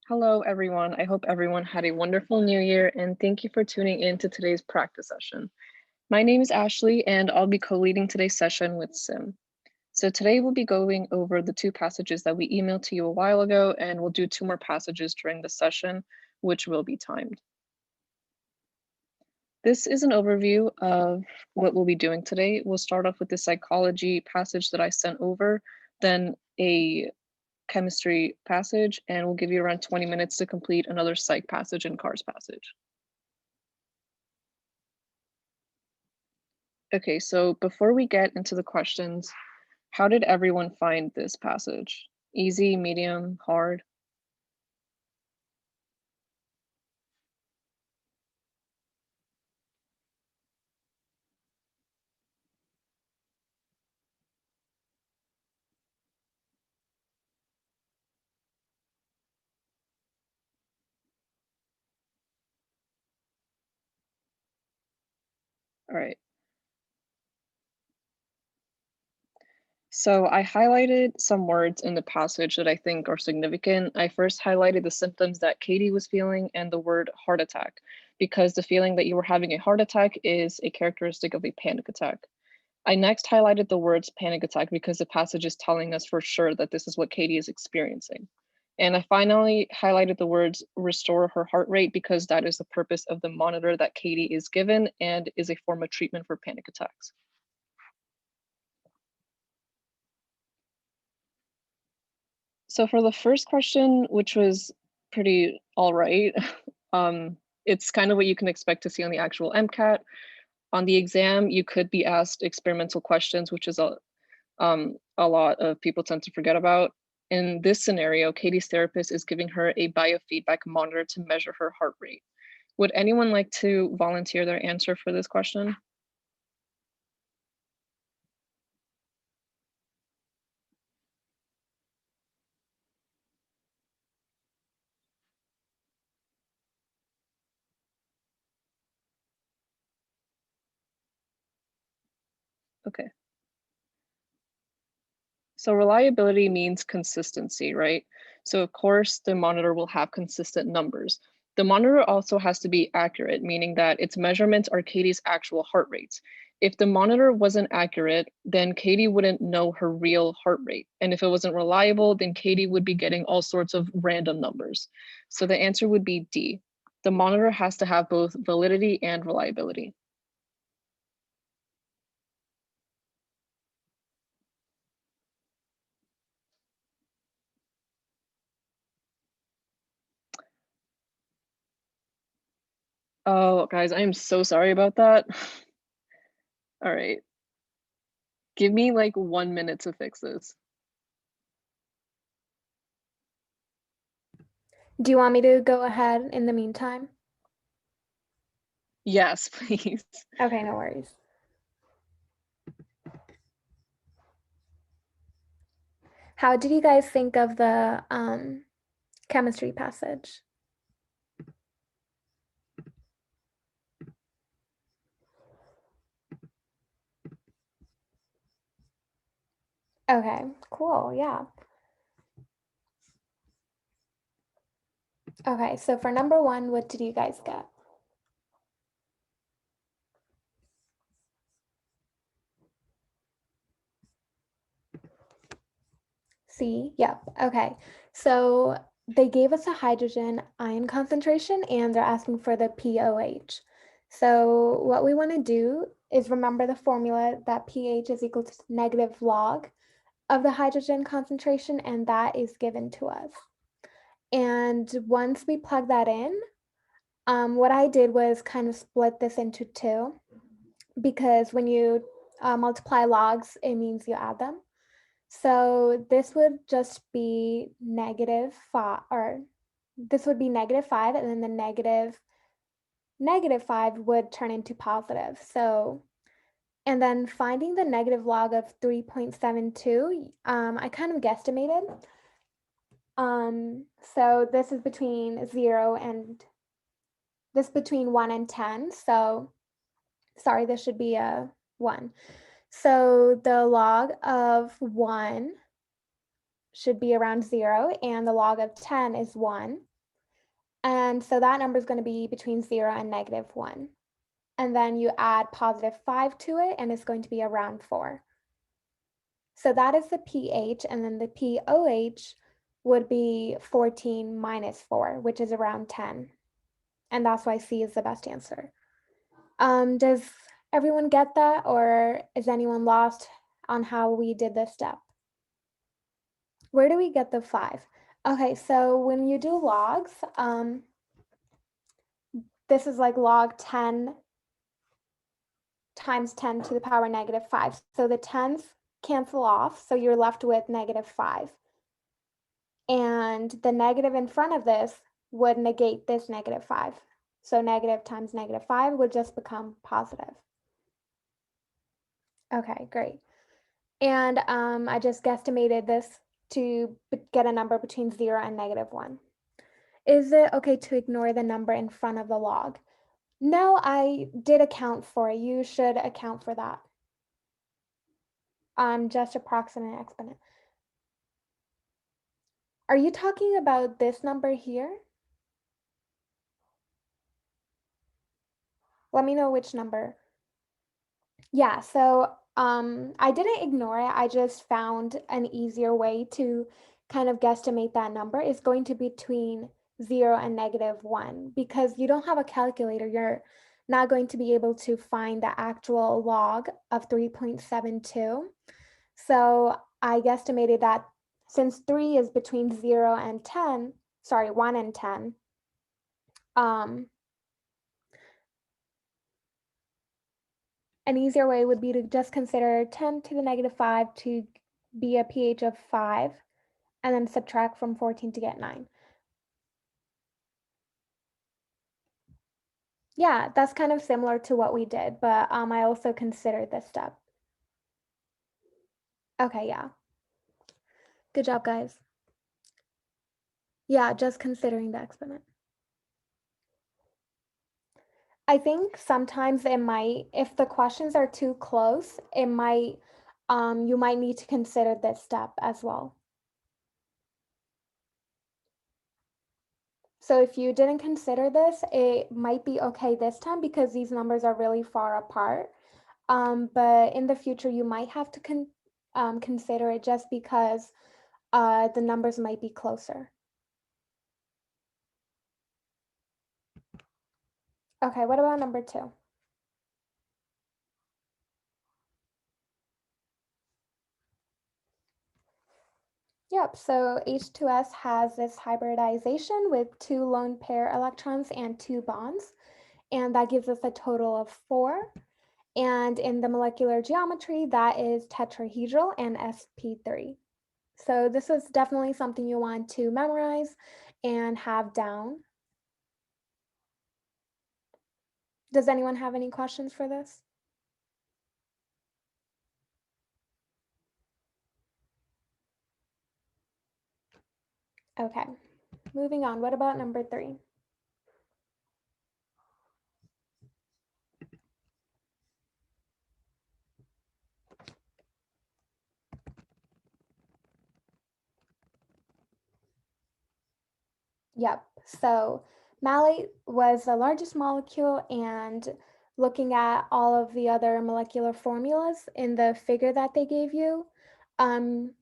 Hello, everyone. I hope everyone had a wonderful new year and thank you for tuning in to today's practice session. My name is Ashley and I'll be co-leading today's session with Sim. So today we'll be going over the two passages that we emailed to you a while ago, and we'll do two more passages during the session, which will be timed. This is an overview of what we'll be doing today. We'll start off with the psychology passage that I sent over, then a chemistry passage, and we'll give you around 20 minutes to complete another psych passage and cars passage. Okay, so before we get into the questions, how did everyone find this passage? Easy, medium, hard? All right. So I highlighted some words in the passage that I think are significant. I first highlighted the symptoms that Katie was feeling and the word heart attack, because the feeling that you were having a heart attack is a characteristic of a panic attack. I next highlighted the words panic attack because the passage is telling us for sure that this is what Katie is experiencing. And I finally highlighted the words restore her heart rate because that is the purpose of the monitor that Katie is given and is a form of treatment for panic attacks. So for the first question, which was pretty all right, it's kind of what you can expect to see on the actual MCAT. On the exam, you could be asked experimental questions, which is a lot of people tend to forget about. In this scenario, Katie's therapist is giving her a biofeedback monitor to measure her heart rate. Would anyone like to volunteer their answer for this question? Okay. So reliability means consistency, right? So of course the monitor will have consistent numbers. The monitor also has to be accurate, meaning that its measurements are Katie's actual heart rates. If the monitor wasn't accurate, then Katie wouldn't know her real heart rate. And if it wasn't reliable, then Katie would be getting all sorts of random numbers. So the answer would be D. The monitor has to have both validity and reliability. Oh, guys, I am so sorry about that. All right. Give me like 1 minute to fix this. Do you want me to go ahead in the meantime? Yes, please. Okay, no worries. How did you guys think of the chemistry passage? Okay, cool, yeah. Okay, so for number one, what did you guys get? C, yep, okay. So they gave us a hydrogen ion concentration and they're asking for the pOH. So what we want to do is remember the formula that pH is equal to negative log of the hydrogen concentration, and that is given to us. And once we plug that in, what I did was kind of split this into two, because when you multiply logs, it means you add them. So this would just be -5, or this would be -5, and then the -5 would turn into positive. So, and then finding the negative log of 3.72, I kind of guesstimated. So this is between 0 and this between 1 and 10. So sorry, this should be a 1. So the log of 1 should be around 0, and the log of 10 is 1. And so that number is going to be between 0 and -1. And then you add +5 to it, and it's going to be around 4. So that is the pH, and then the pOH would be 14 minus 4, which is around 10. And that's why C is the best answer. Does everyone get that, or is anyone lost on how we did this step? Where do we get the 5? Okay, so when you do logs, this is like log 10 times 10 to the power -5. So the 10s cancel off, so you're left with -5. And the negative in front of this would negate this -5. So negative times -5 would just become positive. Okay, great. And I just guesstimated this to get a number between 0 and -1. Is it okay to ignore the number in front of the log? No, I did account for it. You should account for that. Just approximate exponent. Are you talking about this number here? Let me know which number. Yeah, so I didn't ignore it. I just found an easier way to kind of guesstimate that number. Is going to be between 0 and -1 because you don't have a calculator. You're not going to be able to find the actual log of 3.72. So I guesstimated that since 3 is between 0 and 10, sorry, 1 and 10, um, an easier way would be to just consider 10 to the -5 to be a pH of 5, and then subtract from 14 to get 9. Yeah, that's kind of similar to what we did, but I also considered this step. Okay, yeah. Good job, guys. Yeah, just considering the exponent. I think sometimes it might, if the questions are too close, it might, you might need to consider this step as well. So if you didn't consider this, it might be okay this time because these numbers are really far apart. But in the future, you might have to consider it just because the numbers might be closer. Okay, what about number 2? Yep, so H2S has this hybridization with 2 lone pair electrons and 2 bonds, and that gives us a total of 4. And in the molecular geometry, that is tetrahedral and sp3. So this is definitely something you want to memorize and have down. Does anyone have any questions for this? Okay, moving on. What about number 3? Yep, so malate was the largest molecule, and looking at all of the other molecular formulas in the figure that they gave you,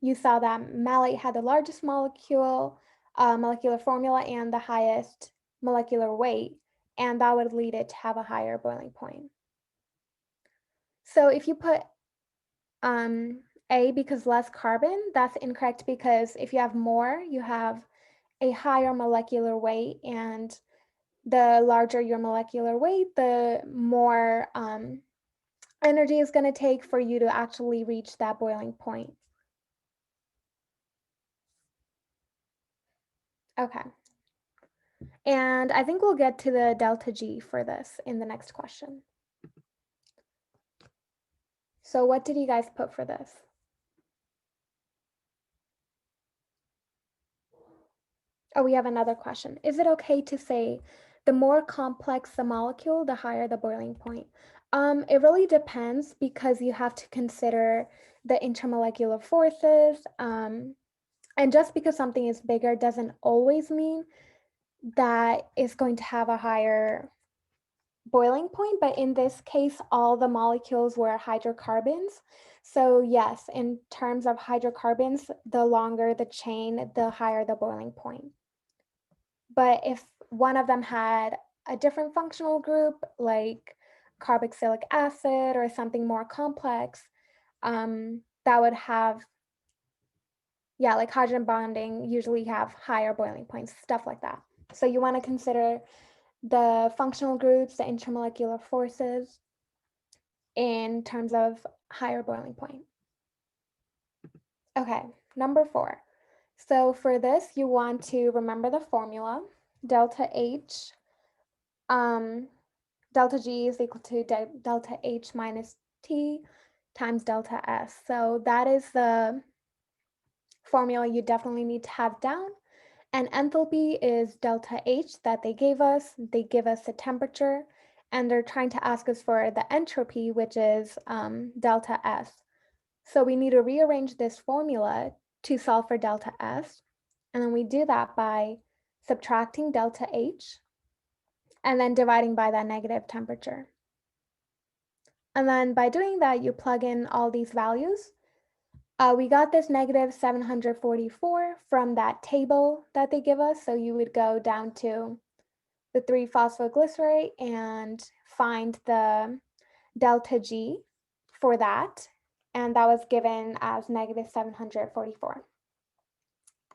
you saw that malate had the largest molecular formula and the highest molecular weight, and that would lead it to have a higher boiling point. So if you put A because less carbon, that's incorrect because if you have more, you have a higher molecular weight, and the larger your molecular weight, the more energy is going to take for you to actually reach that boiling point. Okay. And I think we'll get to the delta G for this in the next question. So what did you guys put for this? Oh, we have another question. Is it okay to say the more complex the molecule, the higher the boiling point? It really depends because you have to consider the intermolecular forces. And just because something is bigger doesn't always mean that is going to have a higher boiling point, but in this case, all the molecules were hydrocarbons. So yes, in terms of hydrocarbons, the longer the chain, the higher the boiling point. But if one of them had a different functional group, like carboxylic acid or something more complex, that would have, yeah, like hydrogen bonding usually have higher boiling points, stuff like that. So you want to consider the functional groups, the intermolecular forces in terms of higher boiling point. Okay, number 4. So for this, you want to remember the formula, delta H, delta G is equal to delta H minus T times delta S. So that is the formula you definitely need to have down. And enthalpy is delta H that they gave us. They give us the temperature, and they're trying to ask us for the entropy, which is delta S. So we need to rearrange this formula to solve for delta S. And then we do that by subtracting delta H and then dividing by that negative temperature. And then by doing that, you plug in all these values. We got this negative 744 from that table that they give us. So you would go down to the 3-phosphoglycerate and find the delta G for that. And that was given as negative 744.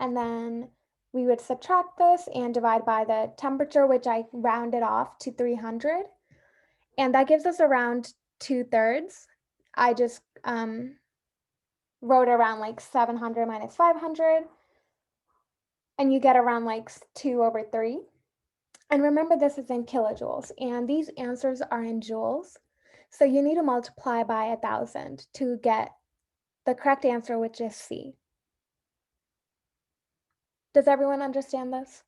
And then we would subtract this and divide by the temperature, which I rounded off to 300. And that gives us around 2/3. I just wrote around like 700 minus 500. And you get around like 2/3. And remember, this is in kilojoules, and these answers are in joules. So you need to multiply by 1,000 to get the correct answer, which is C. Does everyone understand this?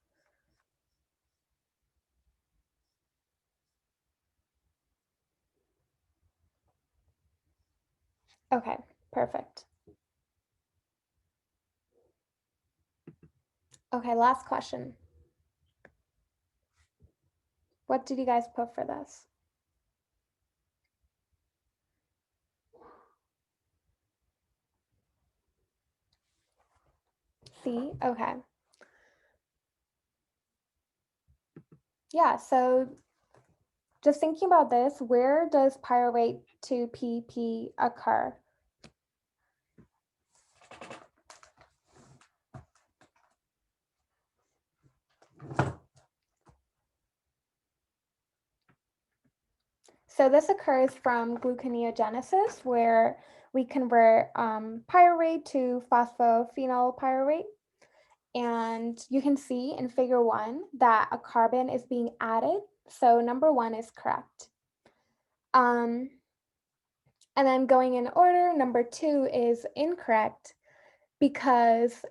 Okay, perfect. Okay, last question. What did you guys put for this? C, okay. Yeah, so just thinking about this, where does pyruvate to PP occur? So this occurs from gluconeogenesis, where we convert pyruvate to phosphophenylpyruvate. And you can see in figure 1 that a carbon is being added. So number 1 is correct. And then going in order, number 2 is incorrect because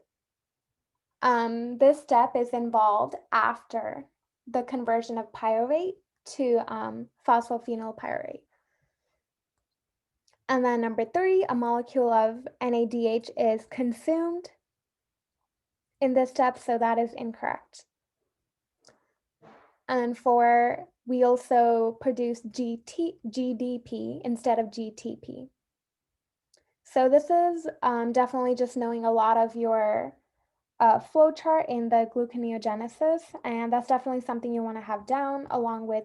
this step is involved after the conversion of pyruvate to phosphophenylpyruvate. And then number 3, a molecule of NADH is consumed in this step, so that is incorrect. And 4, we also produce GDP instead of GTP. So this is definitely just knowing a lot of your flow chart in the gluconeogenesis, and that's definitely something you want to have down along with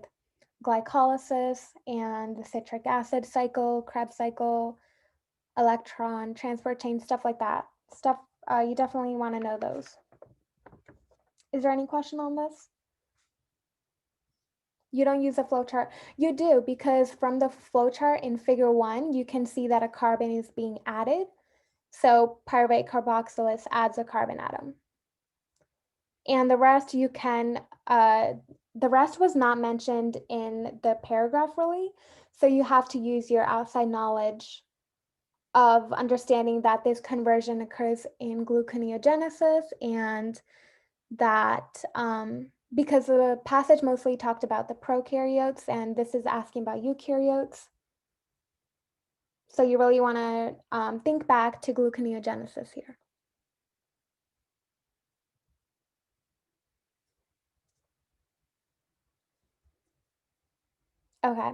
glycolysis and the citric acid cycle, Krebs cycle, electron transport chain, stuff like that. Stuff you definitely want to know those. Is there any question on this? You don't use a flowchart. You do, because from the flowchart in figure 1, you can see that a carbon is being added. So pyruvate carboxylase adds a carbon atom. And the rest you can, the rest was not mentioned in the paragraph really. So you have to use your outside knowledge of understanding that this conversion occurs in gluconeogenesis and that because the passage mostly talked about the prokaryotes and this is asking about eukaryotes. So you really want to think back to gluconeogenesis here. Okay.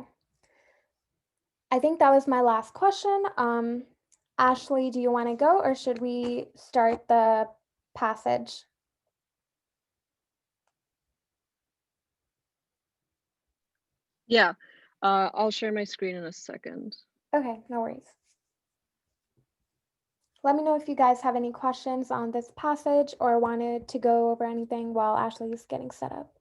I think that was my last question. Ashley, do you want to go or should we start the passage? Yeah, I'll share my screen in a second. Okay, no worries. Let me know if you guys have any questions on this passage or wanted to go over anything while Ashley is getting set up.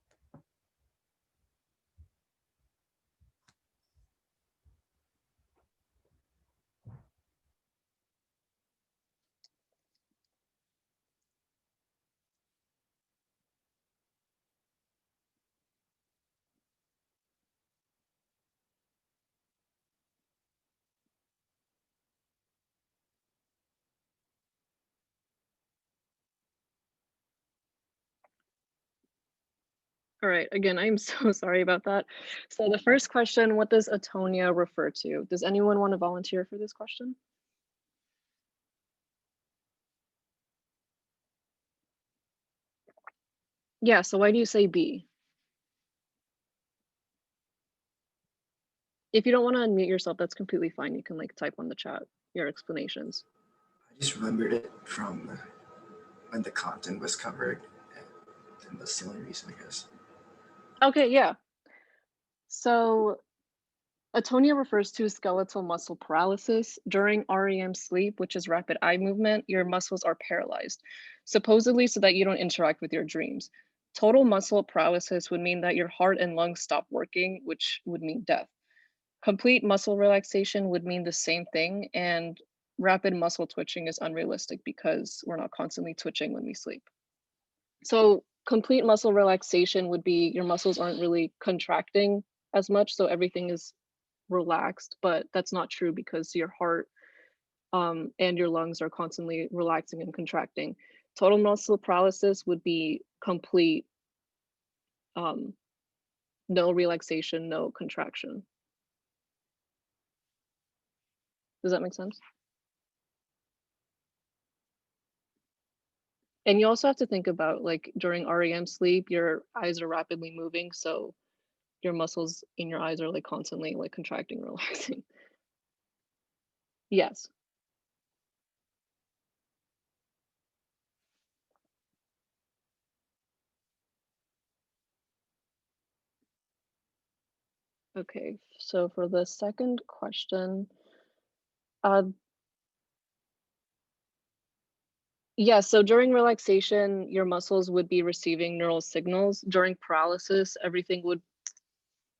All right, again, I'm so sorry about that. So the first question, what does atonia refer to? Does anyone want to volunteer for this question? Yeah, so why do you say B? If you don't want to unmute yourself, that's completely fine. You can like type on the chat your explanations. I just remembered it from when the content was covered, and that's the only reason, I guess. Okay, yeah. So atonia refers to skeletal muscle paralysis. During REM sleep, which is rapid eye movement, your muscles are paralyzed, supposedly so that you don't interact with your dreams. Total muscle paralysis would mean that your heart and lungs stop working, which would mean death. Complete muscle relaxation would mean the same thing, and rapid muscle twitching is unrealistic because we're not constantly twitching when we sleep. So complete muscle relaxation would be your muscles aren't really contracting as much, so everything is relaxed, but that's not true because your heart and your lungs are constantly relaxing and contracting. Total muscle paralysis would be complete, um, no relaxation, no contraction. Does that make sense? And you also have to think about like during REM sleep, your eyes are rapidly moving, so your muscles in your eyes are like constantly like contracting, relaxing. Yes. Okay. So for the second question, uh, yeah, so during relaxation, your muscles would be receiving neural signals. During paralysis, everything would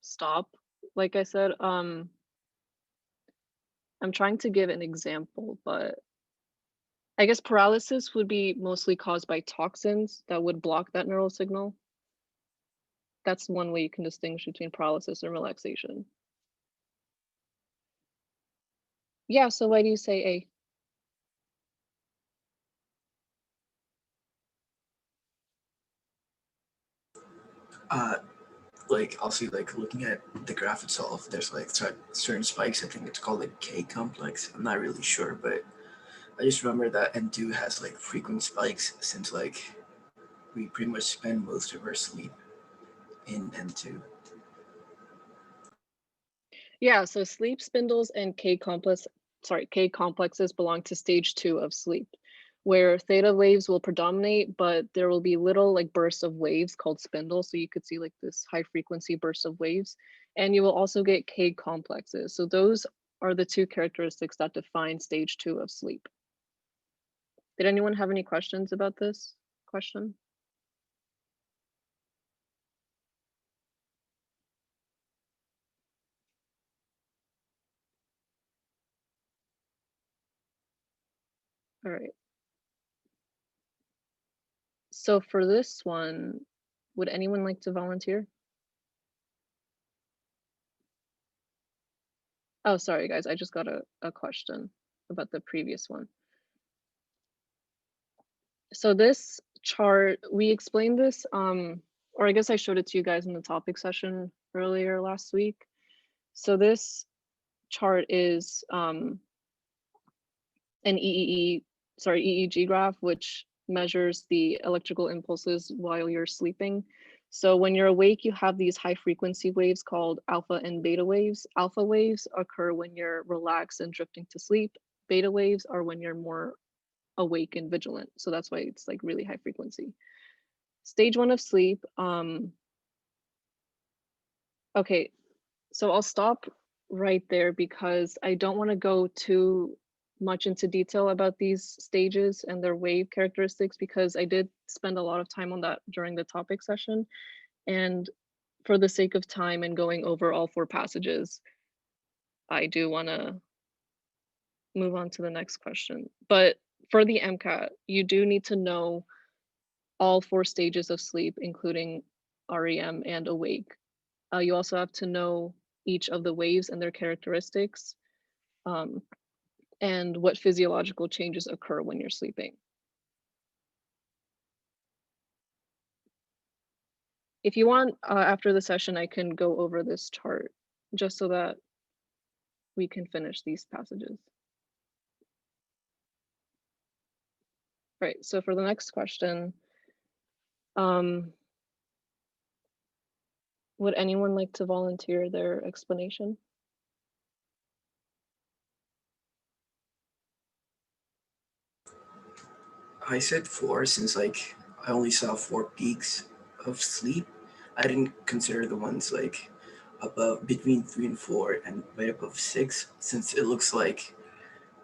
stop. Like I said, I'm trying to give an example, but I guess paralysis would be mostly caused by toxins that would block that neural signal. That's one way you can distinguish between paralysis and relaxation. Yeah, so why do you say A? Uh, like I'll see, like looking at the graph itself, there's like certain spikes. I think it's called like K complex. I'm not really sure, but I just remember that N2 has like frequent spikes since like we pretty much spend most of our sleep in N2. Yeah, so sleep spindles and K complexes belong to stage 2 of sleep, where theta waves will predominate, but there will be little like bursts of waves called spindles. So you could see like this high frequency burst of waves, and you will also get K complexes. So those are the two characteristics that define stage 2 of sleep. Did anyone have any questions about this question? All right. So for this one, would anyone like to volunteer? Oh, sorry, guys. I just got a question about the previous one. So this chart, we explained this, or I guess I showed it to you guys in the topic session earlier last week. So this chart is an EEG graph, which measures the electrical impulses while you're sleeping. So when you're awake, you have these high frequency waves called alpha and beta waves. Alpha waves occur when you're relaxed and drifting to sleep. Beta waves are when you're more awake and vigilant. So that's why it's like really high frequency. Stage 1 of sleep. Okay, so I'll stop right there because I don't want to go too much into detail about these stages and their wave characteristics because I did spend a lot of time on that during the topic session. And for the sake of time and going over all 4 passages, I do want to move on to the next question. But for the MCAT, you do need to know all 4 stages of sleep, including REM and awake. You also have to know each of the waves and their characteristics, and what physiological changes occur when you're sleeping. If you want, after the session, I can go over this chart just so that we can finish these passages. Right, so for the next question, would anyone like to volunteer their explanation? I said 4 since like I only saw 4 peaks of sleep. I didn't consider the ones like above between 3 and 4 and right above 6 since it looks like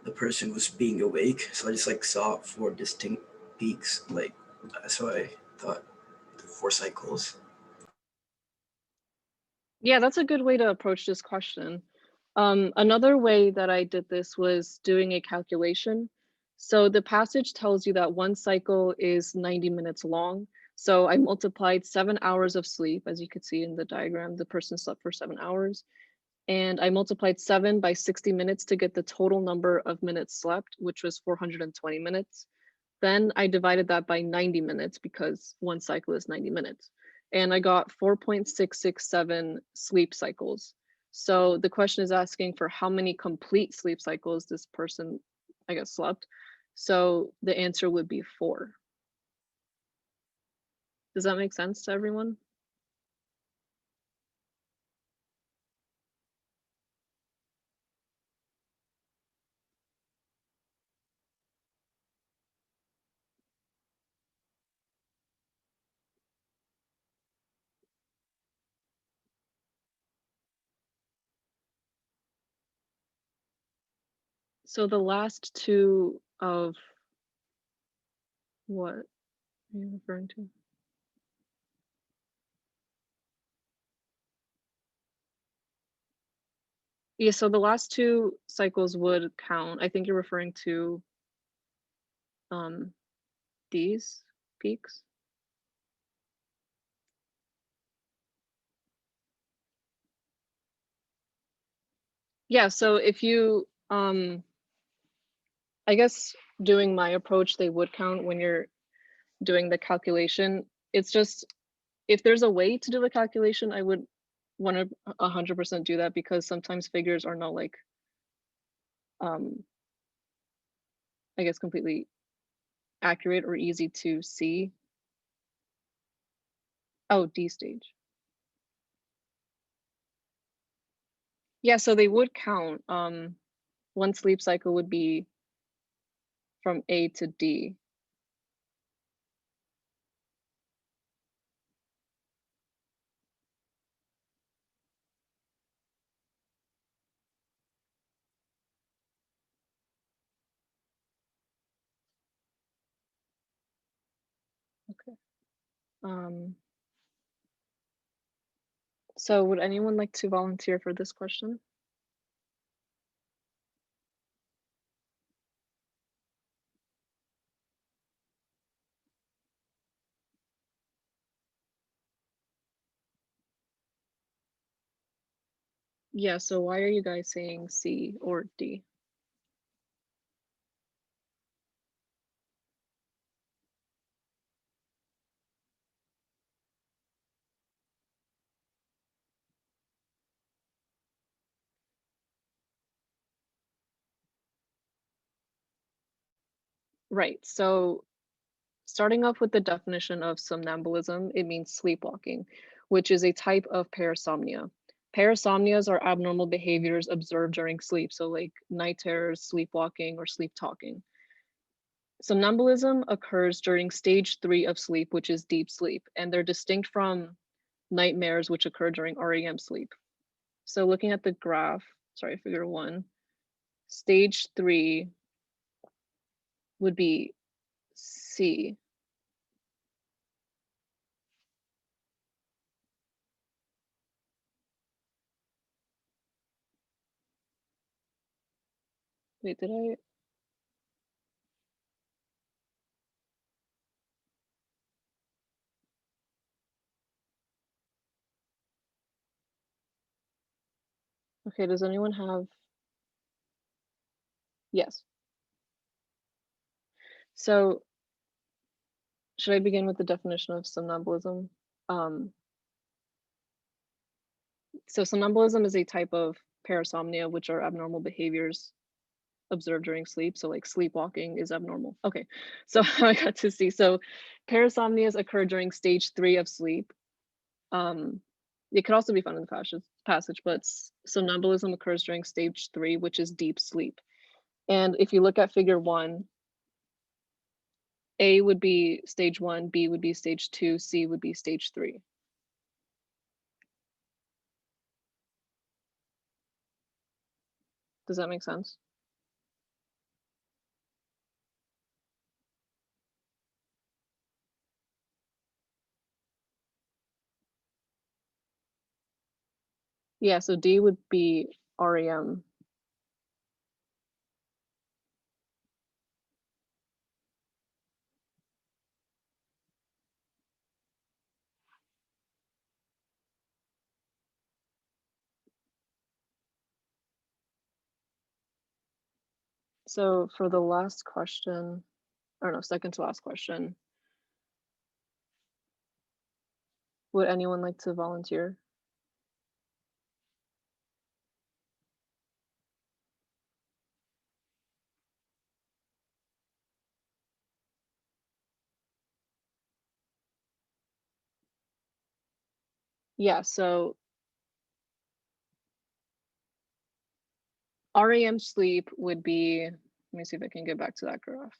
the person was being awake. So I just like saw 4 distinct peaks. Like so I thought the 4 cycles. Yeah, that's a good way to approach this question. Another way that I did this was doing a calculation. So the passage tells you that one cycle is 90 minutes long. So I multiplied 7 hours of sleep, as you could see in the diagram, the person slept for 7 hours. And I multiplied 7 by 60 minutes to get the total number of minutes slept, which was 420 minutes. Then I divided that by 90 minutes because one cycle is 90 minutes. And I got 4.667 sleep cycles. So the question is asking for how many complete sleep cycles this person, I guess, slept. So the answer would be 4. Does that make sense to everyone? So the last 2 of what are you referring to? Yeah, so the last 2 cycles would count. I think you're referring to these peaks. Yeah, so if you, I guess doing my approach, they would count when you're doing the calculation. It's just, if there's a way to do the calculation, I would want to 100% do that because sometimes figures are not like, I guess completely accurate or easy to see. Oh, D stage. Yeah, so they would count. One sleep cycle would be from A to D. Okay. So would anyone like to volunteer for this question? Yeah, so why are you guys saying C or D? Right, so starting off with the definition of somnambulism, it means sleepwalking, which is a type of parasomnia. Parasomnias are abnormal behaviors observed during sleep, so like night terrors, sleepwalking, or sleep talking. Somnambulism occurs during stage 3 of sleep, which is deep sleep, and they're distinct from nightmares, which occur during REM sleep. So looking at the graph, sorry, figure 1, stage 3 would be C. Wait, did I? Okay, does anyone have? Yes. So should I begin with the definition of somnambulism? So somnambulism is a type of parasomnia, which are abnormal behaviors observed during sleep. So like sleepwalking is abnormal. Okay, so I got to see. So parasomnias occur during stage 3 of sleep. It could also be found in the passage, but somnambulism occurs during stage 3, which is deep sleep. And if you look at figure 1, A would be stage 1, B would be stage 2, C would be stage 3. Does that make sense? Yeah, so D would be REM. So for the last question, or no, second to last question, would anyone like to volunteer? Yeah, so REM sleep would be, let me see if I can get back to that graph.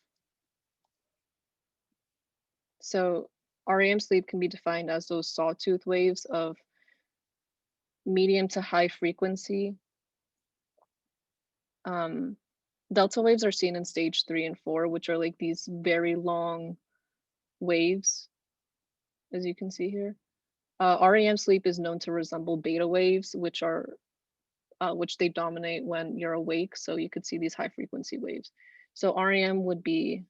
So REM sleep can be defined as those sawtooth waves of medium to high frequency. Delta waves are seen in stage 3 and 4, which are like these very long waves, as you can see here. REM sleep is known to resemble beta waves, which they dominate when you're awake. So you could see these high frequency waves. So REM would be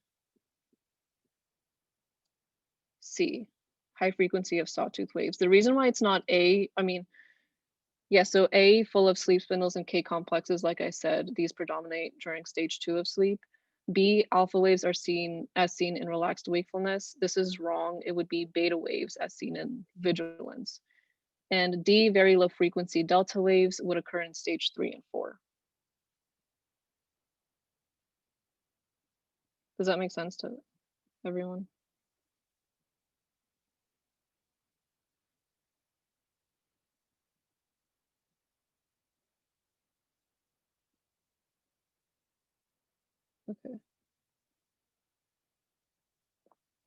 C, high frequency of sawtooth waves. The reason why it's not A, yeah, so A, full of sleep spindles and K complexes, like I said, these predominate during stage 2 of sleep. B, alpha waves are seen in relaxed wakefulness. This is wrong. It would be beta waves as seen in vigilance. And D, very low frequency delta waves would occur in stage 3 and 4. Does that make sense to everyone? Okay.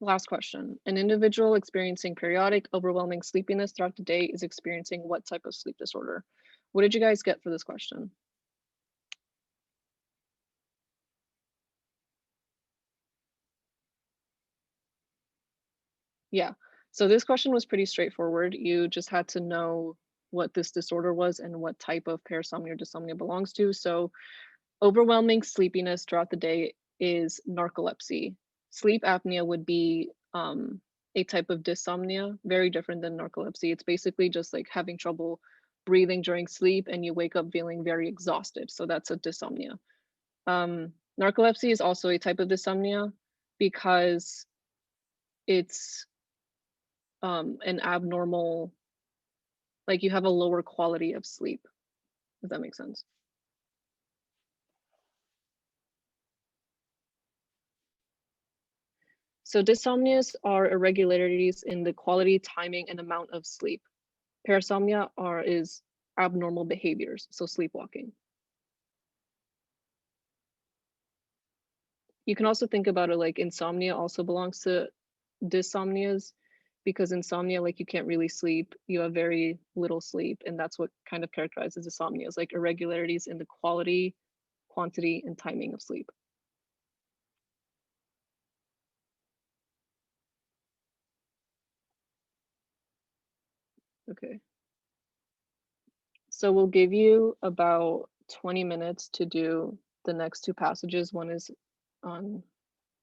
Last question. An individual experiencing periodic overwhelming sleepiness throughout the day is experiencing what type of sleep disorder? What did you guys get for this question? Yeah, so this question was pretty straightforward. You just had to know what this disorder was and what type of parasomnia or dysomnia belongs to. So overwhelming sleepiness throughout the day is narcolepsy. Sleep apnea would be a type of dysomnia, very different than narcolepsy. It's basically just like having trouble breathing during sleep and you wake up feeling very exhausted. So that's a dysomnia. Narcolepsy is also a type of dysomnia because it's an abnormal, like you have a lower quality of sleep. Does that make sense? So dysomnias are irregularities in the quality, timing, and amount of sleep. Parasomnia is abnormal behaviors, so sleepwalking. You can also think about it like insomnia also belongs to dysomnias, because insomnia, like you can't really sleep, you have very little sleep, and that's what kind of characterizes insomnia, is like irregularities in the quality, quantity, and timing of sleep. Okay. So we'll give you about 20 minutes to do the next two passages. One is on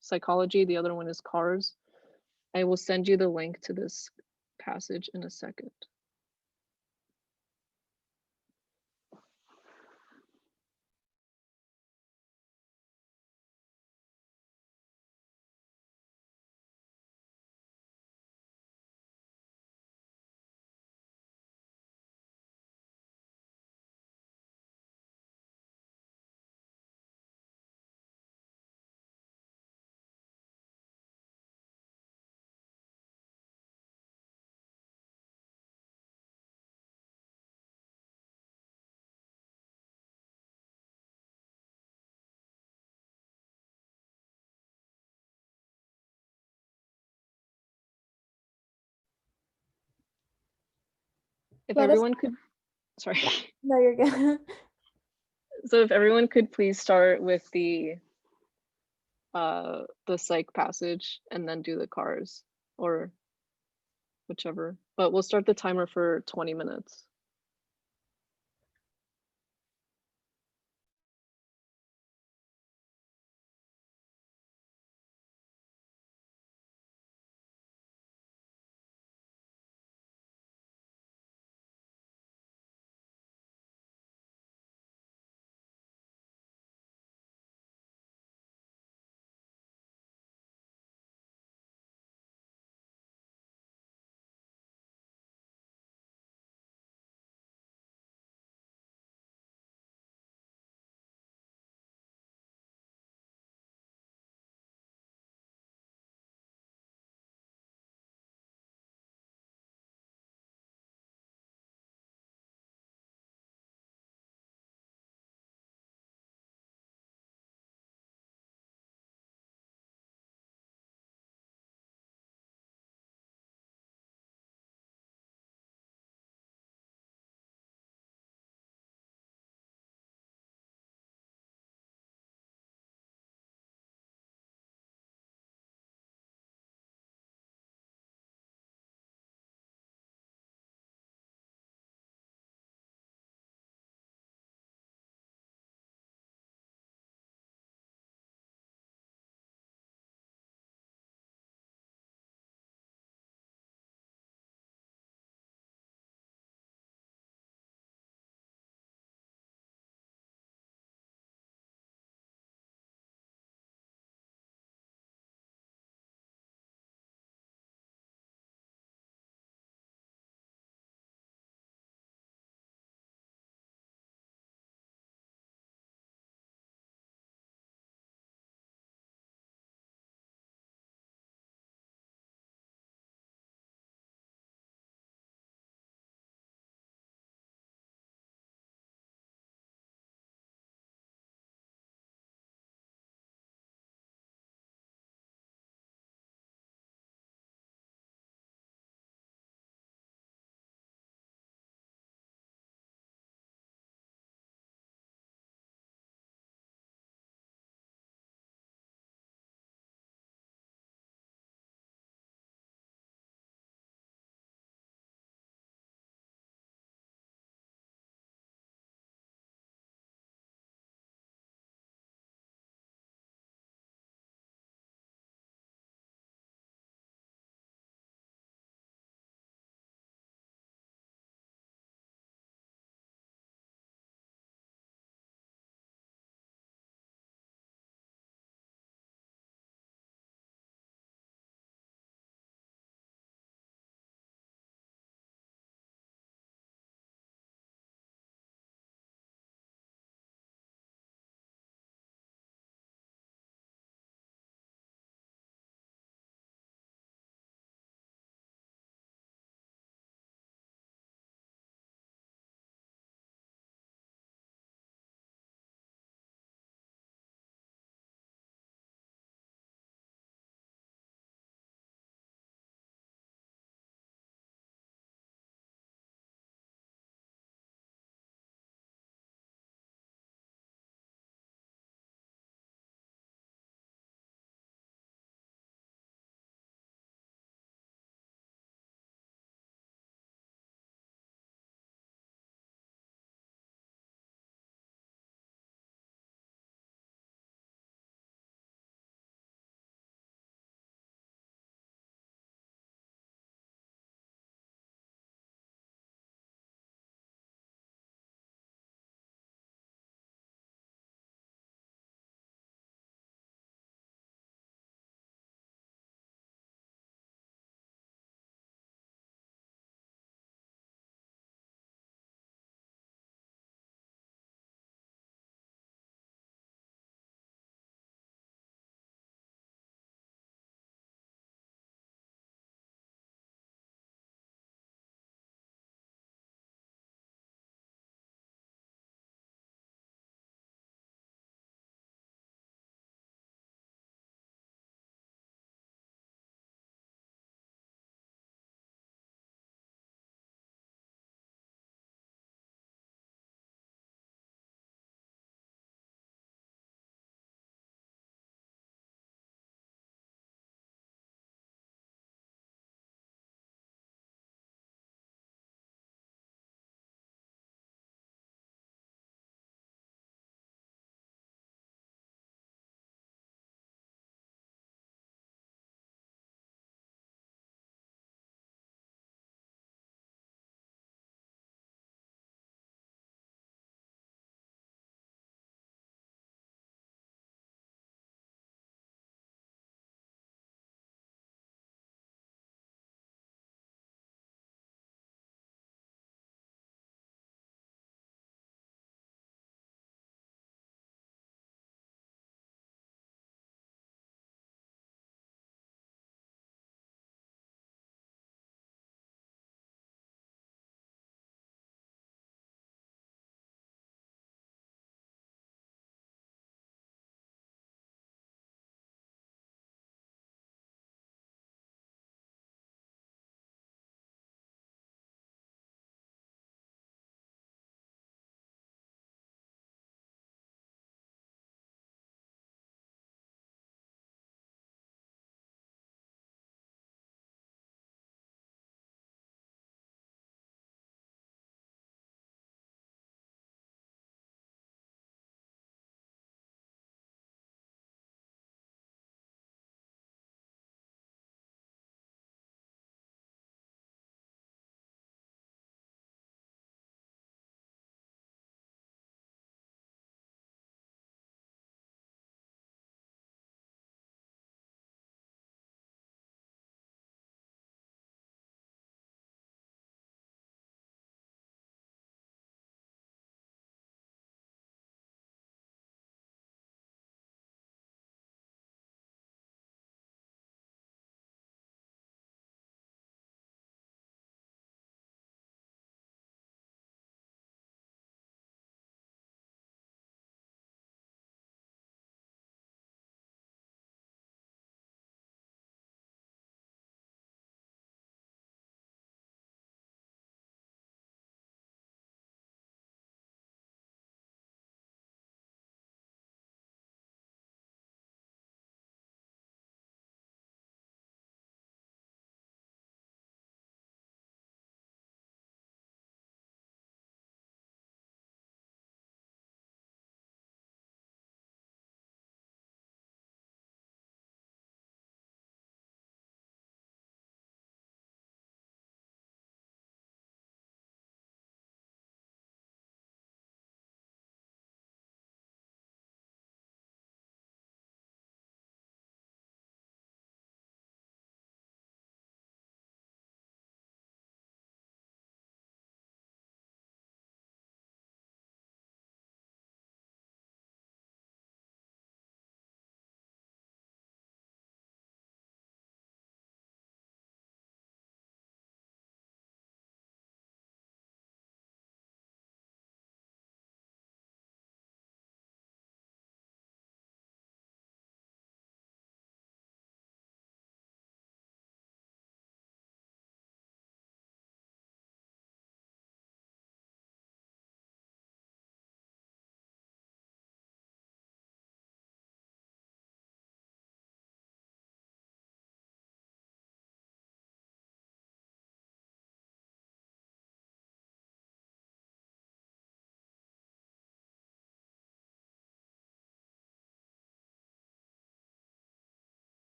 psychology, the other one is cars. I will send you the link to this passage in a second. If Let us everyone could, sorry. know you're good. So if everyone could please start with the psych passage and then do the cars, or whichever. But we'll start the timer for 20 minutes.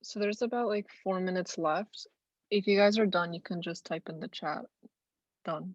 So there's about like 4 minutes left. If you guys are done, you can just type in the chat. Done.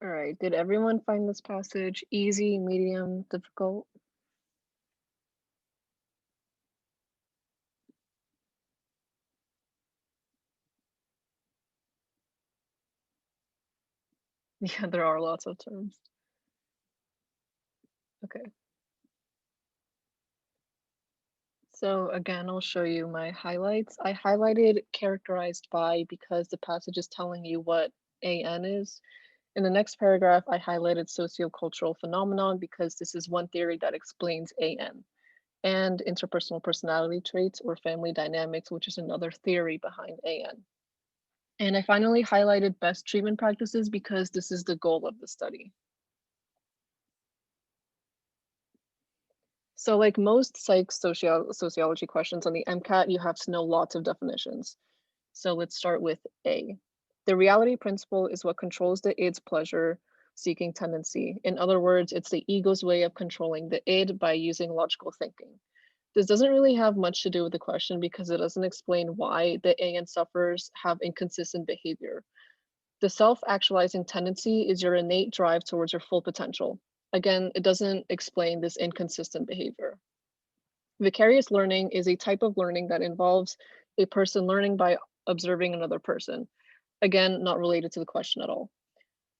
All right. Did everyone find this passage easy, medium, difficult? Yeah, there are lots of terms. Okay. So again, I'll show you my highlights. I highlighted characterized by because the passage is telling you what AN is. In the next paragraph, I highlighted sociocultural phenomenon because this is one theory that explains AN, and interpersonal personality traits or family dynamics, which is another theory behind AN. And I finally highlighted best treatment practices because this is the goal of the study. So like most sociology questions on the MCAT, you have to know lots of definitions. So let's start with A. The reality principle is what controls the id's pleasure seeking tendency. In other words, it's the ego's way of controlling the id by using logical thinking. This doesn't really have much to do with the question because it doesn't explain why the AN sufferers have inconsistent behavior. The self-actualizing tendency is your innate drive towards your full potential. Again, it doesn't explain this inconsistent behavior. Vicarious learning is a type of learning that involves a person learning by observing another person. Again, not related to the question at all.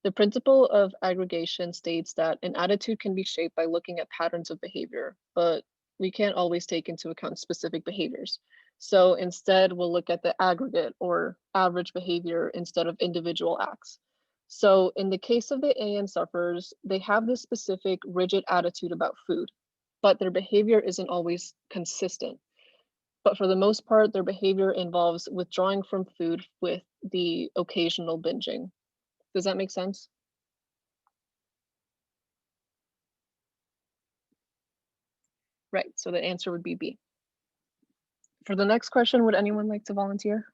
The principle of aggregation states that an attitude can be shaped by looking at patterns of behavior, but we can't always take into account specific behaviors. So instead, we'll look at the aggregate or average behavior instead of individual acts. So in the case of the AN sufferers, they have this specific rigid attitude about food, but their behavior isn't always consistent. But for the most part, their behavior involves withdrawing from food with the occasional binging. Does that make sense? Right, so the answer would be B. For the next question, would anyone like to volunteer?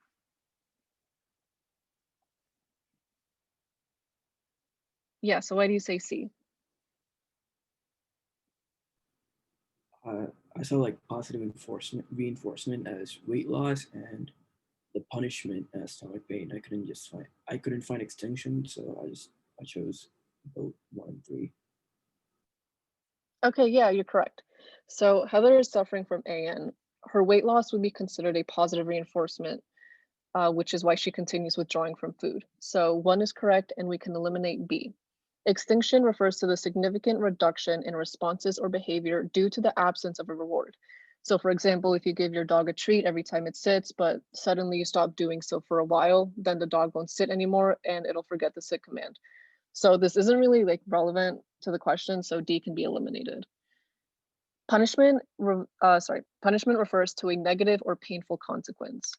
Yeah, so why do you say C? I saw like positive reinforcement as weight loss and the punishment as stomach pain. I couldn't find extinction, so I chose both 1 and 3. Okay, yeah, you're correct. So Heather is suffering from AN. Her weight loss would be considered a positive reinforcement, which is why she continues withdrawing from food. So 1 is correct, and we can eliminate B. Extinction refers to the significant reduction in responses or behavior due to the absence of a reward. So for example, if you give your dog a treat every time it sits, but suddenly you stop doing so for a while, then the dog won't sit anymore and it'll forget the sit command. So this isn't really like relevant to the question, so D can be eliminated. Punishment refers to a negative or painful consequence.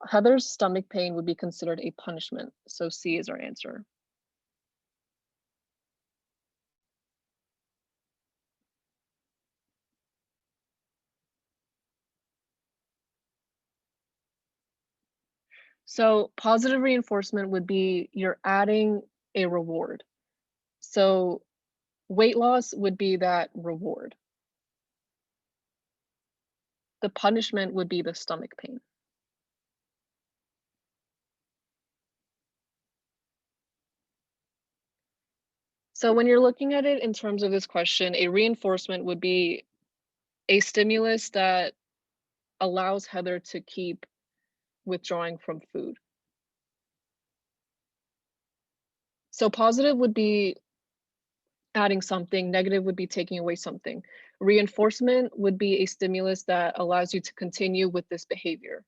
Heather's stomach pain would be considered a punishment, so C is our answer. So positive reinforcement would be you're adding a reward. So weight loss would be that reward. The punishment would be the stomach pain. So when you're looking at it in terms of this question, a reinforcement would be a stimulus that allows Heather to keep withdrawing from food. So positive would be adding something, negative would be taking away something. Reinforcement would be a stimulus that allows you to continue with this behavior.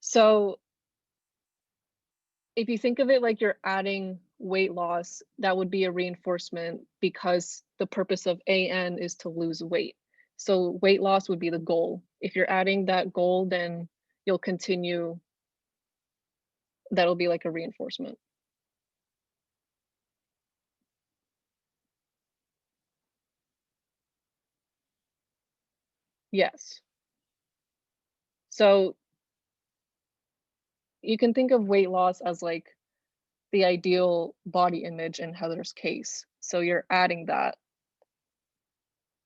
So if you think of it like you're adding weight loss, that would be a reinforcement because the purpose of AN is to lose weight. So weight loss would be the goal. If you're adding that goal, then you'll continue. That'll be like a reinforcement. Yes. So you can think of weight loss as like the ideal body image in Heather's case. So you're adding that.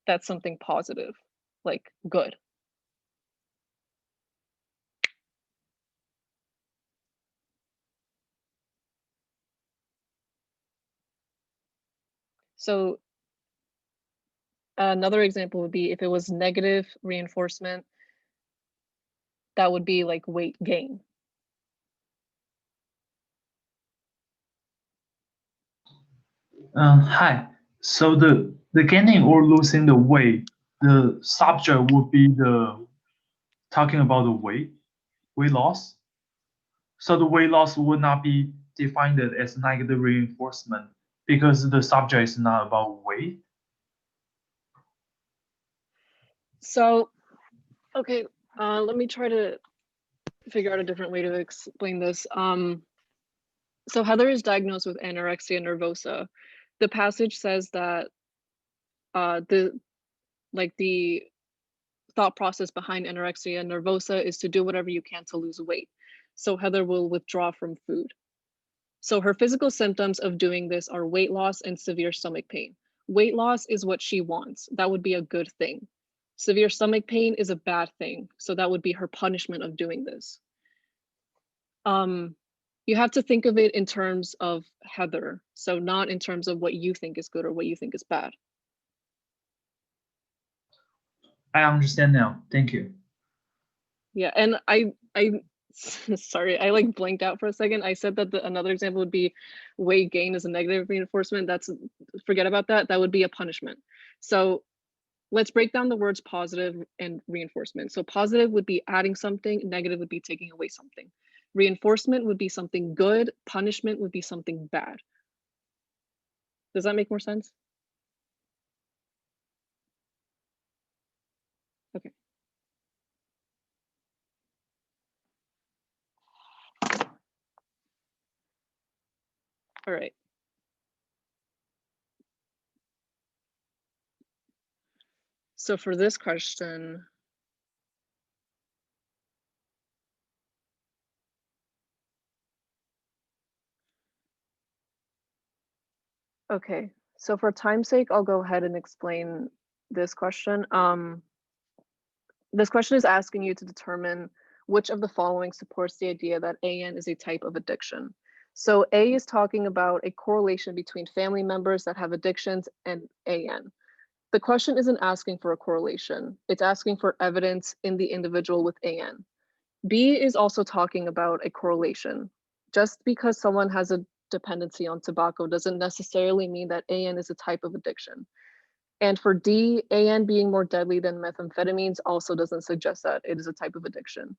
That's something positive, like good. So another example would be if it was negative reinforcement, that would be like weight gain. Hi. So the gaining or losing the weight, the subject would be the talking about the weight loss. So the weight loss would not be defined as negative reinforcement because the subject is not about weight. So, okay, let me try to figure out a different way to explain this. So Heather is diagnosed with anorexia nervosa. The passage says that the thought process behind anorexia nervosa is to do whatever you can to lose weight. So Heather will withdraw from food. So her physical symptoms of doing this are weight loss and severe stomach pain. Weight loss is what she wants. That would be a good thing. Severe stomach pain is a bad thing. So that would be her punishment of doing this. You have to think of it in terms of Heather. So not in terms of what you think is good or what you think is bad. I understand now. Thank you. Yeah, and I sorry, I like blanked out for a second. I said that another example would be weight gain is a negative reinforcement. That's, forget about that. That would be a punishment. So let's break down the words positive and reinforcement. So positive would be adding something, negative would be taking away something. Reinforcement would be something good, punishment would be something bad. Does that make more sense? Okay. All right. So for this question, okay, so for time's sake, I'll go ahead and explain this question. This question is asking you to determine which of the following supports the idea that AN is a type of addiction. So A is talking about a correlation between family members that have addictions and AN. The question isn't asking for a correlation. It's asking for evidence in the individual with AN. B is also talking about a correlation. Just because someone has a dependency on tobacco doesn't necessarily mean that AN is a type of addiction. And for D, AN being more deadly than methamphetamines also doesn't suggest that it is a type of addiction.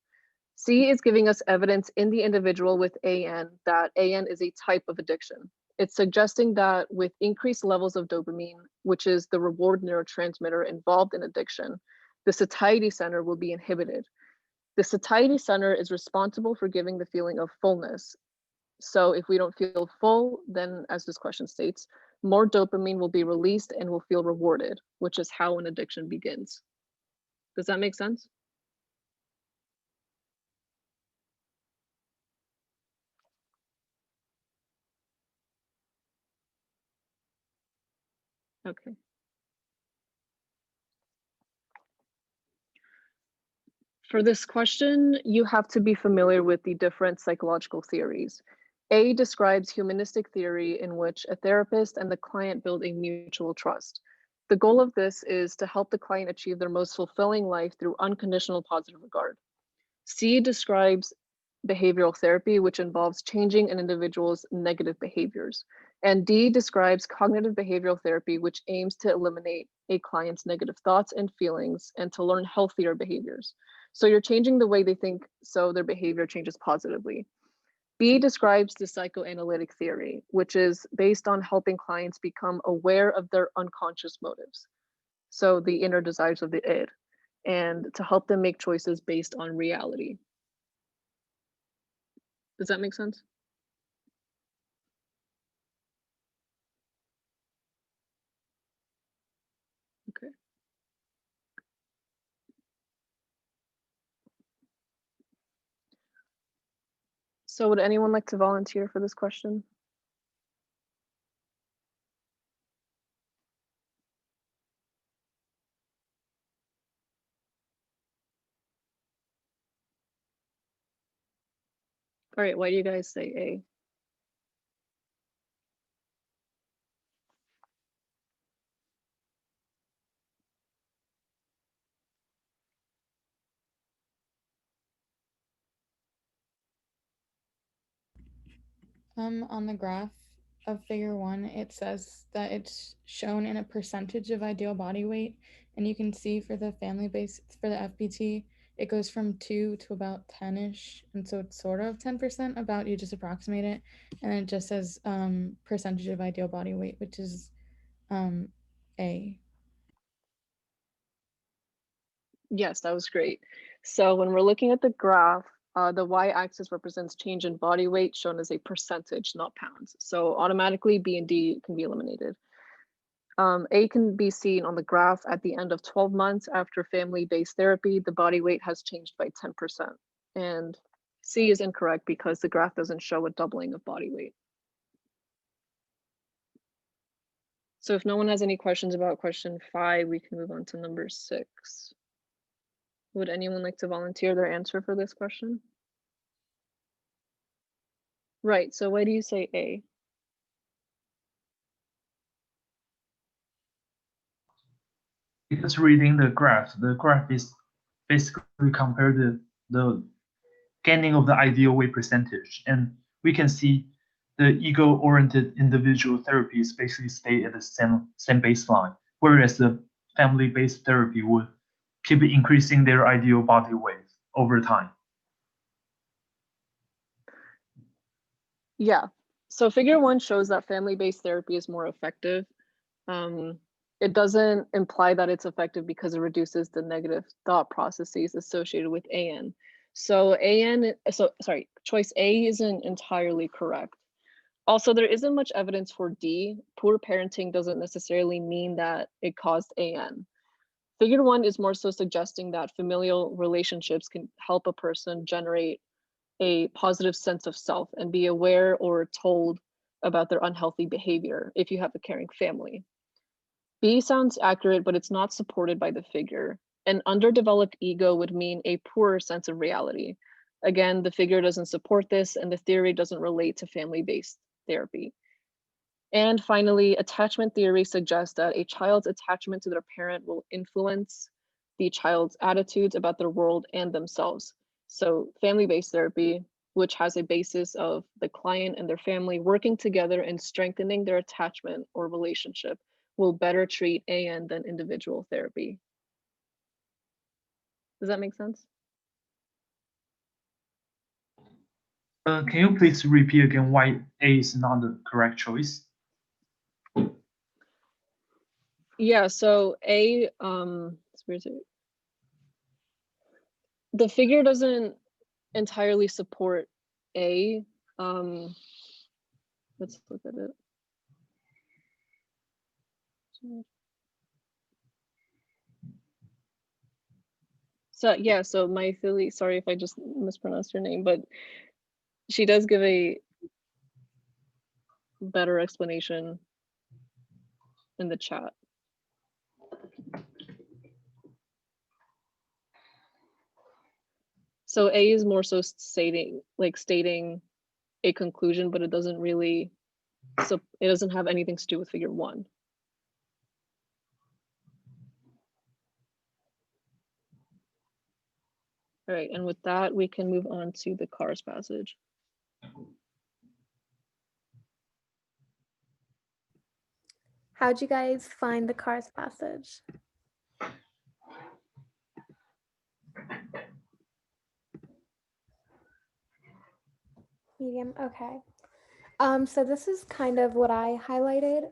C is giving us evidence in the individual with AN that AN is a type of addiction. It's suggesting that with increased levels of dopamine, which is the reward neurotransmitter involved in addiction, the satiety center will be inhibited. The satiety center is responsible for giving the feeling of fullness. So if we don't feel full, then as this question states, more dopamine will be released and we'll feel rewarded, which is how an addiction begins. Does that make sense? Okay. For this question, you have to be familiar with the different psychological theories. A describes humanistic theory in which a therapist and the client build a mutual trust. The goal of this is to help the client achieve their most fulfilling life through unconditional positive regard. C describes behavioral therapy, which involves changing an individual's negative behaviors. And D describes cognitive behavioral therapy, which aims to eliminate a client's negative thoughts and feelings and to learn healthier behaviors. So you're changing the way they think so their behavior changes positively. B describes the psychoanalytic theory, which is based on helping clients become aware of their unconscious motives. So the inner desires of the id, and to help them make choices based on reality. Does that make sense? Okay. So would anyone like to volunteer for this question? All right, why do you guys say A? On the graph of figure 1, it says that it's shown in a percentage of ideal body weight, and you can see for the family base, for the FBT, it goes from 2 to about 10ish, and so it's sort of 10% about, you just approximate it, and it just says percentage of ideal body weight, which is A. Yes, that was great. So when we're looking at the graph, the y-axis represents change in body weight shown as a percentage, not pounds. So automatically B and D can be eliminated. A can be seen on the graph at the end of 12 months after family-based therapy, the body weight has changed by 10%. And C is incorrect because the graph doesn't show a doubling of body weight. So if no one has any questions about question 5, we can move on to number 6. Would anyone like to volunteer their answer for this question? Right, so why do you say A? Because reading the graph is basically compared to the gaining of the ideal weight percentage, and we can see the ego-oriented individual therapies basically stay at the same baseline, whereas the family-based therapy would keep increasing their ideal body weight over time. Yeah, so figure 1 shows that family-based therapy is more effective. It doesn't imply that it's effective because it reduces the negative thought processes associated with AN. So choice A isn't entirely correct. Also, there isn't much evidence for D. Poor parenting doesn't necessarily mean that it caused AN. Figure 1 is more so suggesting that familial relationships can help a person generate a positive sense of self and be aware or told about their unhealthy behavior if you have a caring family. B sounds accurate, but it's not supported by the figure. An underdeveloped ego would mean a poorer sense of reality. Again, the figure doesn't support this, and the theory doesn't relate to family-based therapy. And finally, attachment theory suggests that a child's attachment to their parent will influence the child's attitudes about their world and themselves. So family-based therapy, which has a basis of the client and their family working together and strengthening their attachment or relationship, will better treat AN than individual therapy. Does that make sense? Can you please repeat again why A is not the correct choice? Yeah, so A, where is it? The figure doesn't entirely support A. Let's look at it. So yeah, so my Philly, sorry if I just mispronounced your name, but she does give a better explanation in the chat. So A is more so stating a conclusion, but it doesn't really, so it doesn't have anything to do with figure 1. All right, and with that, we can move on to the cars passage. How'd you guys find the cars passage? Medium, okay. So this is kind of what I highlighted.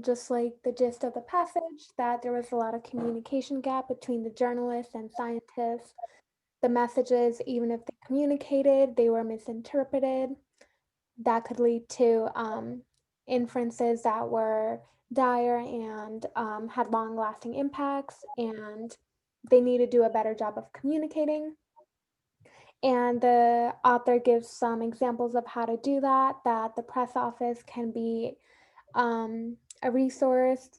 Just like the gist of the passage, that there was a lot of communication gap between the journalists and scientists. The messages, even if they communicated, they were misinterpreted. That could lead to inferences that were dire and had long-lasting impacts, and they need to do a better job of communicating. And the author gives some examples of how to do that the press office can be a resource,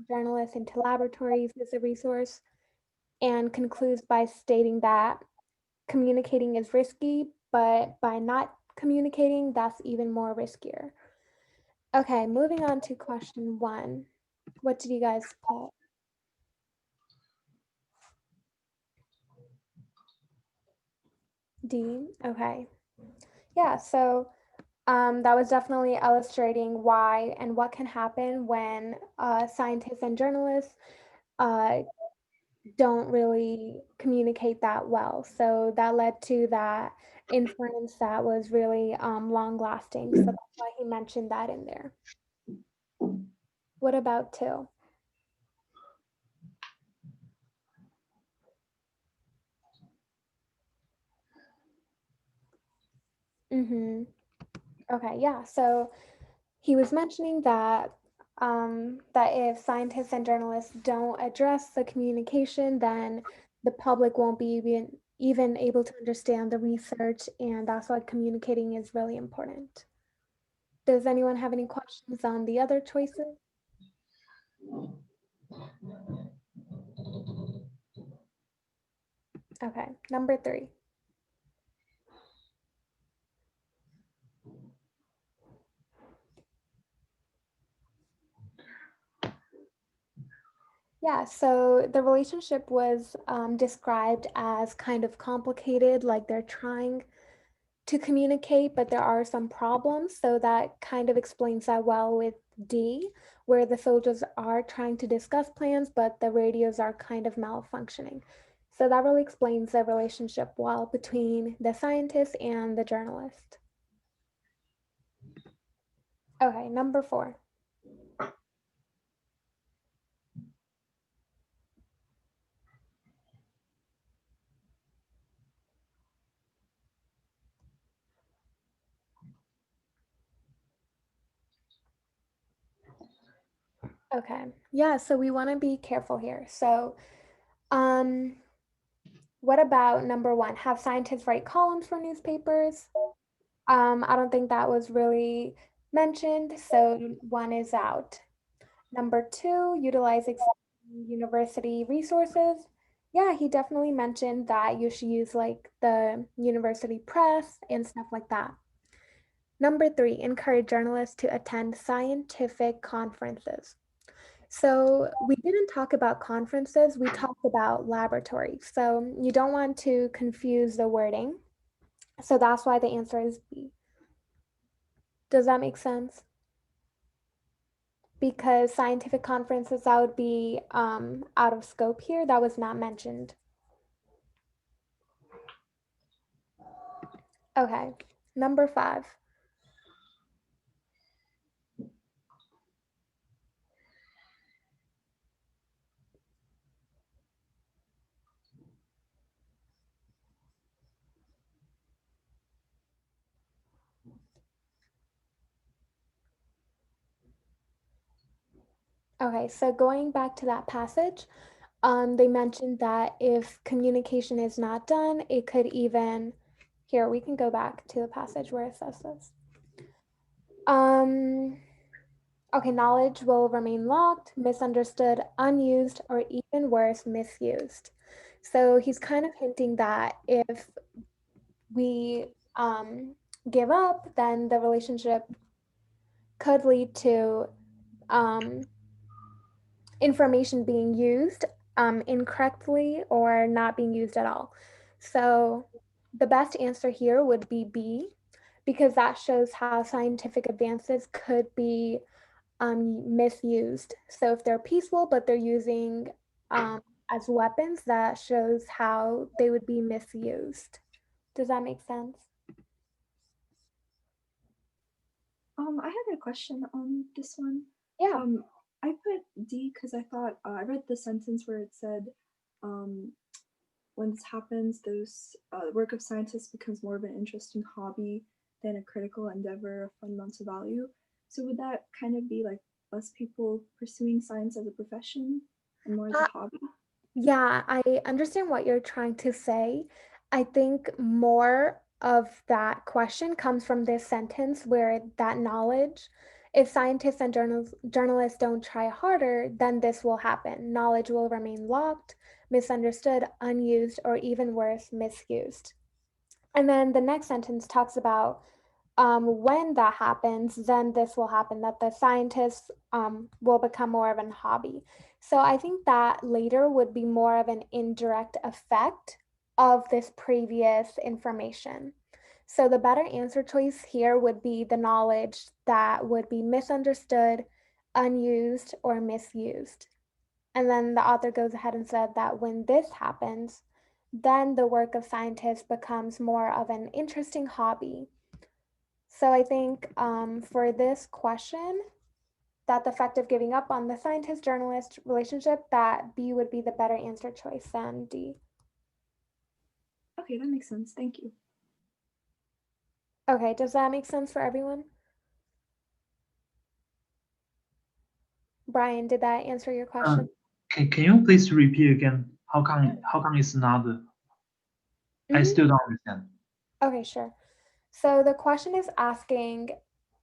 journalists into laboratories is a resource, and concludes by stating that communicating is risky, but by not communicating, that's even more riskier. Okay, moving on to question 1. What did you guys put? D, okay. Yeah, so that was definitely illustrating why and what can happen when scientists and journalists don't really communicate that well. So that led to that inference that was really long lasting. So that's why he mentioned that in there. What about 2? Mm-hmm. Okay, yeah. So he was mentioning that that if scientists and journalists don't address the communication, then the public won't be even able to understand the research, and that's why communicating is really important. Does anyone have any questions on the other choices? Okay, number 3. Yeah, so the relationship was described as kind of complicated, like they're trying to communicate, but there are some problems. So that kind of explains that well with D, where the soldiers are trying to discuss plans, but the radios are kind of malfunctioning. So that really explains the relationship well between the scientist and the journalist. Okay, number 4. Okay, yeah, so we want to be careful here. So, what about number 1? Have scientists write columns for newspapers? I don't think that was really mentioned, so 1 is out. Number 2, utilize university resources. Yeah, he definitely mentioned that you should use like the university press and stuff like that. Number 3, encourage journalists to attend scientific conferences. So we didn't talk about conferences, we talked about laboratories. So you don't want to confuse the wording. So that's why the answer is B. Does that make sense? Because scientific conferences, that would be out of scope here. That was not mentioned. Okay, number 5. Okay, so going back to that passage, they mentioned that if communication is not done, it could even, here, we can go back to the passage where it says this. Okay, knowledge will remain locked, misunderstood, unused, or even worse, misused. So he's kind of hinting that if we give up, then the relationship could lead to information being used incorrectly or not being used at all. So the best answer here would be B, because that shows how scientific advances could be misused. So if they're peaceful, but they're using as weapons, that shows how they would be misused. Does that make sense? I had a question on this one. Yeah. I put D because I thought I read the sentence where it said, when this happens, those work of scientists becomes more of an interesting hobby than a critical endeavor of fundamental value. So would that kind of be like less people pursuing science as a profession and more as a hobby? Yeah, I understand what you're trying to say. I think more of that question comes from this sentence where that knowledge, if scientists and journalists don't try harder, then this will happen. Knowledge will remain locked, misunderstood, unused, or even worse, misused. And then the next sentence talks about when that happens, then this will happen, that the scientists will become more of a hobby. So I think that later would be more of an indirect effect of this previous information. So the better answer choice here would be the knowledge that would be misunderstood, unused, or misused. And then the author goes ahead and said that when this happens, then the work of scientists becomes more of an interesting hobby. So I think for this question, that the effect of giving up on the scientist-journalist relationship, that B would be the better answer choice than D. Okay, that makes sense. Thank you. Okay, does that make sense for everyone? Brian, did that answer your question? Can you please repeat again? How come it's not? I still don't understand. Okay, sure. So the question is asking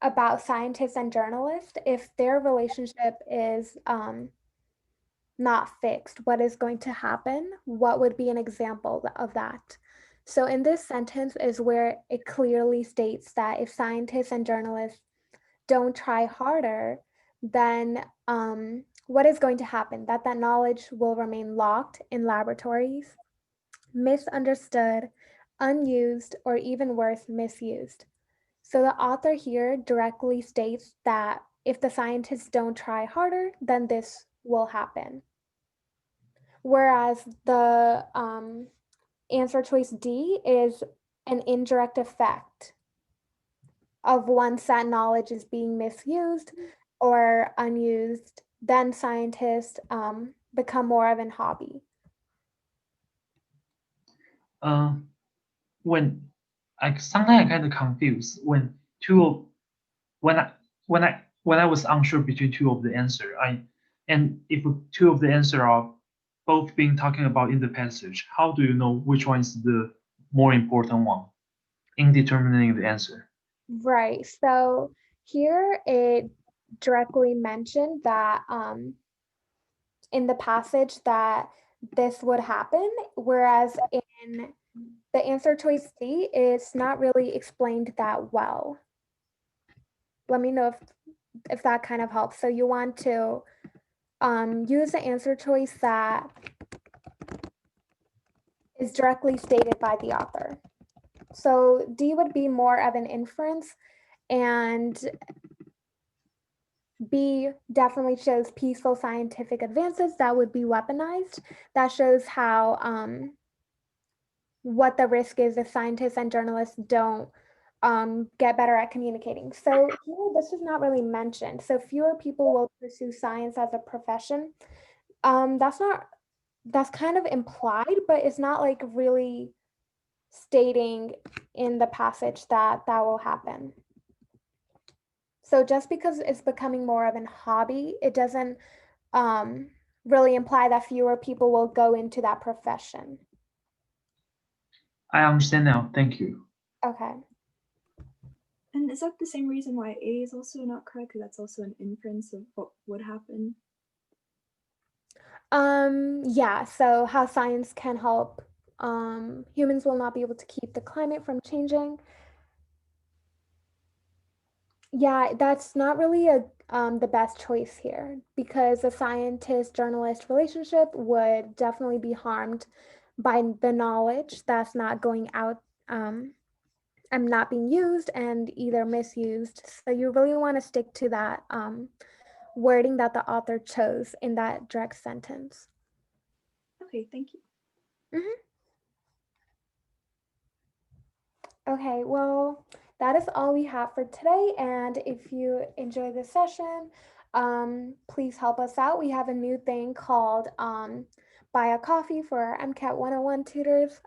about scientists and journalists if their relationship is not fixed. What is going to happen? What would be an example of that? So in this sentence is where it clearly states that if scientists and journalists don't try harder, then what is going to happen? That knowledge will remain locked in laboratories, misunderstood, unused, or even worse, misused. So the author here directly states that if the scientists don't try harder, then this will happen. Whereas the answer choice D is an indirect effect of once that knowledge is being misused or unused, then scientists become more of an hobby. When I sometimes I kind of confused when when I was unsure between two of the answer. And if two of the answer are both being talking about in the passage, how do you know which one is the more important one in determining the answer? Right. So here it directly mentioned that in the passage that this would happen, whereas in the answer choice C, it's not really explained that well. Let me know if that kind of helps. So you want to use the answer choice that is directly stated by the author. So D would be more of an inference, and B definitely shows peaceful scientific advances that would be weaponized. That shows how what the risk is if scientists and journalists don't get better at communicating. So here, this is not really mentioned. So fewer people will pursue science as a profession. That's kind of implied, but it's not like really stating in the passage that that will happen. So just because it's becoming more of an hobby, it doesn't really imply that fewer people will go into that profession. I understand now. Thank you. Okay. And is that the same reason why A is also not correct? Because that's also an inference of what would happen. Yeah, so how science can help humans will not be able to keep the climate from changing. Yeah, that's not really the best choice here because the scientist-journalist relationship would definitely be harmed by the knowledge that's not going out and not being used and either misused. So you really want to stick to that wording that the author chose in that direct sentence. Okay, thank you. Okay, well, that is all we have for today. And if you enjoy this session, please help us out. We have a new thing called Buy a Coffee for our MCAT 101 tutors.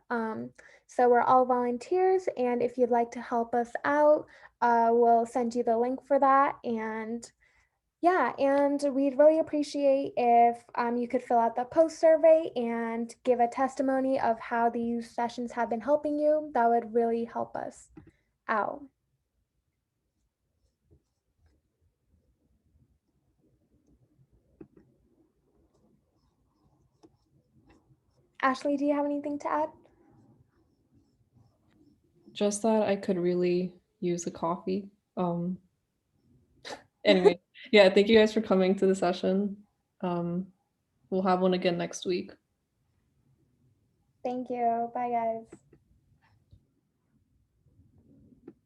So we're all volunteers. And if you'd like to help us out, we'll send you the link for that. And yeah, and we'd really appreciate if you could fill out the post survey and give a testimony of how these sessions have been helping you. That would really help us out. Ashley, do you have anything to add? Just that I could really use a coffee. Anyway, yeah, thank you guys for coming to the session. We'll have one again next week. Thank you. Bye, guys.